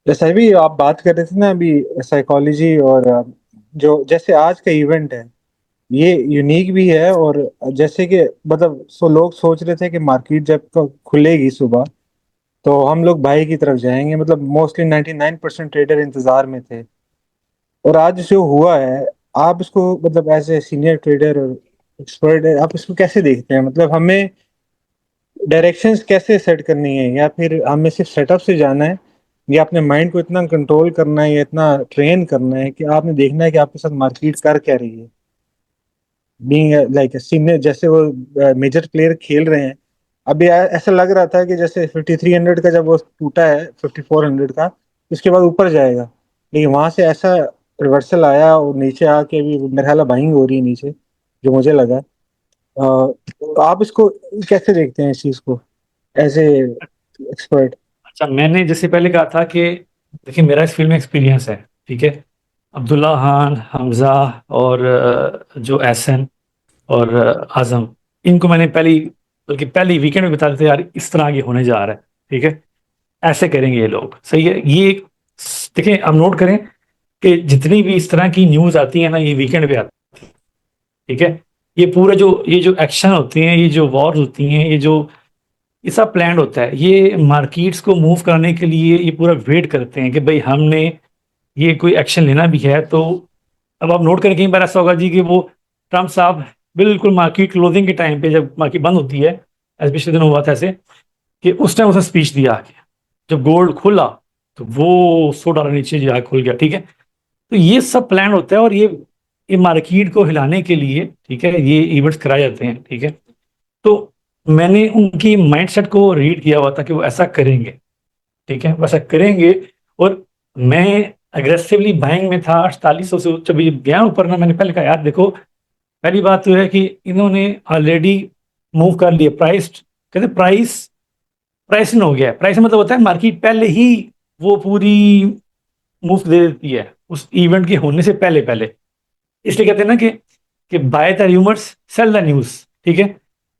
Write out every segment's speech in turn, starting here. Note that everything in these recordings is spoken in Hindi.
जैसे अभी आप बात कर रहे थे ना अभी, साइकोलॉजी और जो जैसे आज का इवेंट है ये यूनिक भी है। और जैसे कि मतलब लोग सोच रहे थे कि मार्केट जब खुलेगी सुबह तो हम लोग बाई की तरफ जाएंगे, मतलब मोस्टली 99% ट्रेडर इंतजार में थे। और आज जो हुआ है, आप इसको मतलब एज ए सीनियर ट्रेडर और एक्सपर्ट आप इसको कैसे देखते हैं? मतलब हमें डायरेक्शंस कैसे सेट करनी है, या फिर हमें सिर्फ सेटअप से जाना है, या अपने माइंड को इतना कंट्रोल करना है या इतना ट्रेन करना है कि आपने देखना है कि आपके साथ मार्केट कर क्या रही है, बीइंग लाइक सीनियर जैसे वो मेजर प्लेयर खेल रहे हैं। अभी ऐसा लग रहा था कि जैसे 5300 का जब वो टूटा है 5400 का, उसके बाद ऊपर जाएगा, लेकिन वहां से ऐसा रिवर्सल आया और नीचे आके अभी मेरे ख्याल बाइंग हो रही है नीचे, जो मुझे लगा। तो आप इसको कैसे देखते हैं इस चीज को एज ए एक्सपर्ट? अच्छा, मैंने जैसे पहले कहा था कि देखिए मेरा इस फील्ड में एक्सपीरियंस है। ठीक है। अब्दुल्ला खान, हमजा और जो एहसन और आजम, इनको मैंने पहली बल्कि पहली वीकेंड में बता देते यार इस तरह ये होने जा रहा है। ठीक है, ऐसे करेंगे ये लोग, सही है ये। देखिए आप नोट करें कि जितनी भी इस तरह की न्यूज आती है ना, ये वीकेंड पे आती है। ठीक है। ये जो एक्शन होते हैं, ये जो वॉर होती हैं, ये सब प्लान होता है। ये मार्केट्स को मूव करने के लिए ये पूरा वेट करते हैं कि भाई हमने ये कोई एक्शन लेना भी है तो। अब आप नोट करें कई बार ऐसा होगा जी कि वो ट्रम्प साहब बिल्कुल मार्केट क्लोजिंग के टाइम पे, जब मार्केट बंद होती है, ऐसे पिछले दिन हुआ था ऐसे, कि उस टाइम उसने स्पीच दिया आके, जब गोल्ड खुला तो वो $100 नीचे जाके खुल गया। ठीक है। तो ये सब प्लान होता है, और ये मार्केट को हिलाने के लिए, ठीक है, ये इवेंट्स कराए जाते हैं। ठीक है। तो मैंने उनकी माइंडसेट को रीड किया हुआ था कि वो ऐसा करेंगे। ठीक है, वैसा करेंगे। और मैं अग्रेसिवली बाइंग में था 4800 से जब ये गया ऊपर ना, मैंने पहले कहा यार देखो, पहली बात तो है कि इन्होंने ऑलरेडी मूव कर लिया प्राइस। कहते प्राइस प्राइस हो गया है। प्राइस मतलब होता है मार्केट पहले ही वो पूरी मूव दे देती है उस इवेंट के होने से पहले पहले। इसलिए कहते हैं ना कि buy the rumours, sell the news. ठीक है।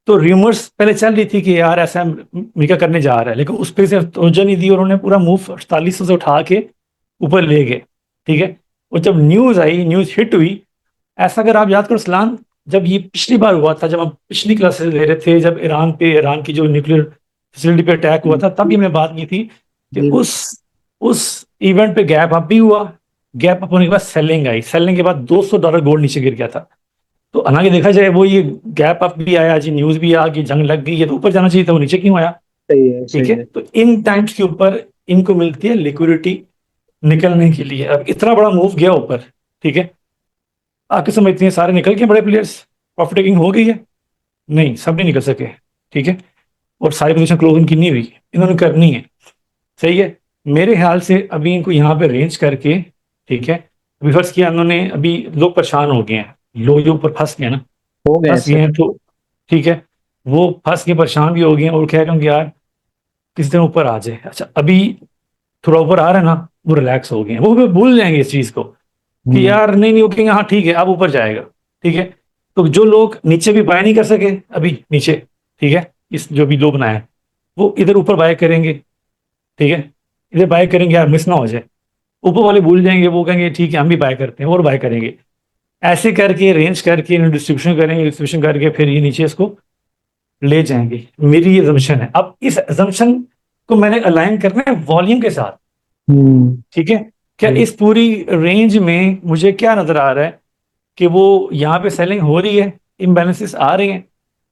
तो र्यूमर्स पहले चल रही थी कि यार ऐसा मीका करने जा रहा है, लेकिन उस पर से तवज्जो नहीं दी और उन्होंने पूरा मूव 4800 से उठा के ऊपर ले गए। ठीक है। और जब न्यूज आई, न्यूज हिट हुई, ऐसा अगर आप याद करो सलाम, जब ये पिछली बार हुआ था, जब हम पिछली क्लासेस ले रहे थे, जब ईरान की जो न्यूक्लियर फैसिलिटी पे अटैक हुआ था, तब ये हमने बात की थी कि जी। उस इवेंट पे गैप अप भी हुआ। गैप अप होने के बाद सेलिंग आई, सेलिंग के बाद $200 गोल्ड नीचे गिर गया था। तो हालांकि देखा जाए वो ये गैप अप भी आया जी, न्यूज भी आ गई, जंग लग गई है, तो ऊपर जाना चाहिए था, वो नीचे क्यों आया? सही है, ठीक सही है। है। तो इन टाइम्स के ऊपर इनको मिलती है लिक्विडिटी निकलने के लिए। अब इतना बड़ा मूव गया ऊपर, ठीक है, आके समझते हैं सारे निकल गए बड़े प्लेयर्स, प्रॉफिट टेकिंग हो गई है। नहीं, सब नहीं निकल सके। ठीक है। और सारी पोजीशन क्लोज इनकी नहीं हुई, इन्होंने करनी है। सही है। मेरे ख्याल से अभी इनको यहाँ पे रेंज करके, ठीक है, अभी फर्स्ट किया उन्होंने, अभी लोग परेशान हो गए हैं, लोग जो ऊपर फंस गए ना, हो गए फंस गए ऐसे। हैं तो, ठीक है, वो फंस के परेशान भी हो गए हैं और कह रहे होंगे यार किस दिन ऊपर आ जाए। अच्छा, अभी थोड़ा ऊपर आ रहा है ना, वो रिलैक्स हो गए हैं, वो भूल जाएंगे इस चीज को कि हम्म। यार नहीं नहीं, वो कहेंगे हाँ ठीक है अब ऊपर जाएगा। ठीक है। तो जो लोग नीचे भी बाय नहीं कर सके अभी नीचे, ठीक है, इस जो भी लो बनाया है, वो इधर ऊपर बाय करेंगे। ठीक है। इधर बाय करेंगे यार मिस ना हो जाए, ऊपर वाले भूल जाएंगे, वो कहेंगे ठीक है हम भी बाय करते हैं और बाय करेंगे। ऐसे करके रेंज करके डिस्ट्रीब्यूशन करेंगे, डिस्ट्रीब्यूशन करके फिर ये नीचे इसको ले जाएंगे। मेरी ये assumption है। अब इस assumption को मैंने अलाइन करना है वॉल्यूम के साथ। हम्म। ठीक है। क्या जी। इस पूरी रेंज में मुझे क्या नजर आ रहा है कि वो यहाँ पे सेलिंग हो रही है, इम्बैलेंसेस आ रहे हैं?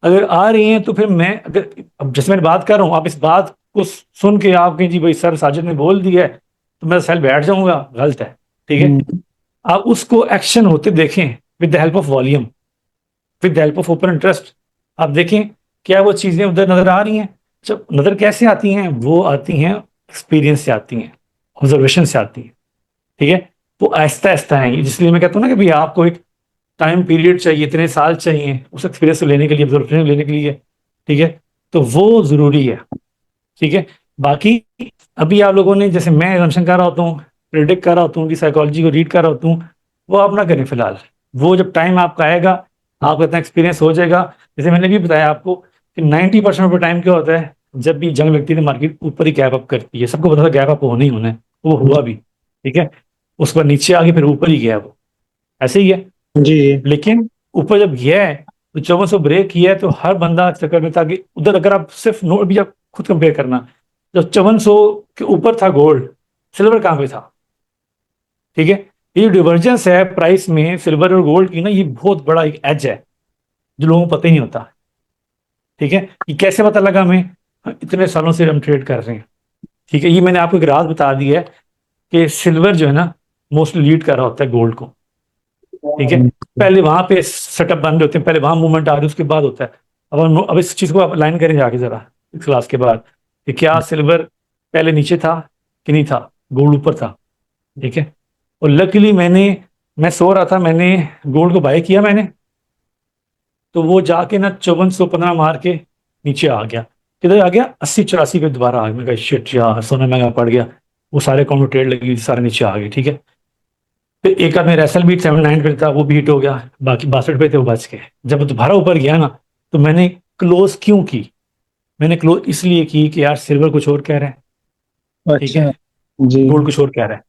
अगर आ रही हैं तो फिर मैं, अगर अब जैसे मैं बात कर रहा हूँ, आप इस बात को सुन के आप कहें जी भाई सर साजिद ने बोल दिया है तो मैं सेल बैठ जाऊंगा, गलत है। ठीक है। हम्म। आप उसको एक्शन होते देखें with the help of volume, with the help of open interest. आप देखें क्या वो चीजें उधर नजर आ रही हैं। जब नजर कैसे आती हैं, वो आती हैं एक्सपीरियंस से आती हैं, ऑब्जर्वेशन से आती हैं। ठीक है। वो आहिस्ता आहिस्ता है, इसलिए मैं कहता हूँ ना कि भाई आपको एक टाइम पीरियड चाहिए, इतने साल चाहिए उस एक्सपीरियंस को लेने के लिए, ऑब्जर्वेशन लेने के लिए। ठीक है। तो वो जरूरी है। ठीक है। बाकी अभी आप लोगों ने, जैसे मैं assumption कर रहा होता हूँ, प्रिडिक्ट कर रहा होता हूँ, उनकी साइकोलॉजी को रीड कर रहा होता हूँ, वो आप ना करें फिलहाल। वो जब टाइम आपका आएगा, आपका इतना एक्सपीरियंस हो जाएगा। जैसे मैंने भी बताया आपको कि 90% ऑफ द टाइम क्या होता है, जब भी जंग लगती है तो मार्केट ऊपर ही गैप अप करती है, सबको पता था गैप अप होना ही होना है। वो हुआ भी, ठीक है। उस पर नीचे आके फिर ऊपर ही गया वो, ऐसे ही है। जी लेकिन ऊपर जब गया है तो 5400 ब्रेक किया है, तो हर बंदा इस चक्कर में था कि उधर, अगर आप सिर्फ नोट भी आप खुद कंपेयर करना, जब 5400 के ऊपर था गोल्ड, सिल्वर कहाँ पे था, ठीक है। ये जो डिवर्जेंस है प्राइस में सिल्वर और गोल्ड की ना, ये बहुत बड़ा एक एज है जो लोगों को पता ही नहीं होता, ठीक है। ये कैसे पता लगा हमें? इतने सालों से हम ट्रेड कर रहे हैं, ठीक है। ये मैंने आपको एक राज बता दी है कि सिल्वर जो है ना, मोस्टली लीड कर रहा होता है गोल्ड को, ठीक है। पहले वहां पे सेटअप बन रहे होते हैं, पहले वहां मूवमेंट आ रही है, उसके बाद होता है। अब इस चीज को आप लाइन करें जाके जरा इस क्लास के बाद, कि क्या सिल्वर पहले नीचे था कि नहीं था, गोल्ड ऊपर था, ठीक है। और लकीली मैं सो रहा था, मैंने गोल्ड को बाय किया मैंने, तो वो जाके ना 5415 मार के नीचे आ गया। किधर आ गया? 80 84 पे दोबारा आ गया। मैं कहा शिट यार, सोना महंगा पड़ गया। वो सारे अकाउंट में ट्रेड लगी हुई थी, सारे नीचे आ गए, ठीक है। फिर एक आध मेरा एसएल भी 79 पे था, वो भी हिट हो गया। बाकी 62 पे थे, वो बच गए। जब दोबारा ऊपर गया ना, तो मैंने क्लोज क्यों की? मैंने क्लोज इसलिए की कि यार सिल्वर कुछ और कह रहा है, ठीक है, अच्छा। जी गोल्ड कुछ और कह रहा है।